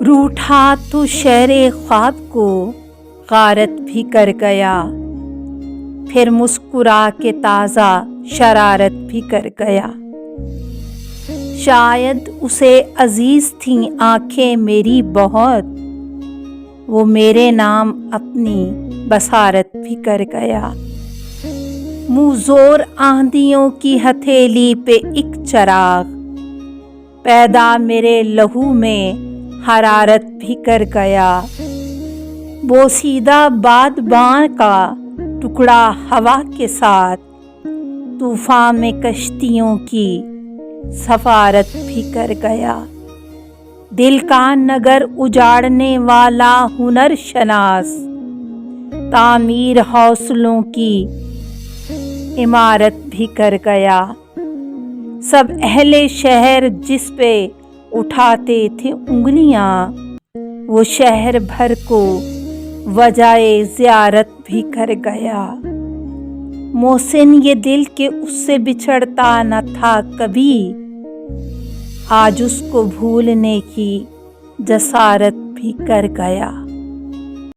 روٹھا تو شہر خواب کو غارت بھی کر گیا، پھر مسکرا کے تازہ شرارت بھی کر گیا۔ شاید اسے عزیز تھیں آنکھیں میری بہت، وہ میرے نام اپنی بصارت بھی کر گیا۔ منہ زور آندھیوں کی ہتھیلی پہ ایک چراغ، پیدا میرے لہو میں حرارت بھی کر گیا۔ بوسیدہ بادباں کا ٹکڑا ہوا کے ساتھ، طوفان میں کشتیوں کی سفارت بھی کر گیا۔ دل کا نگر اجاڑنے والا ہنر شناس، تعمیر حوصلوں کی عمارت بھی کر گیا۔ سب اہل شہر جس پہ اٹھاتے تھے انگلیاں، وہ شہر بھر کو وجہ زیارت بھی کر گیا۔ محسن یہ دل کہ اس سے بچھڑتا نہ تھا کبھی، آج اس کو بھولنے کی جسارت بھی کر گیا۔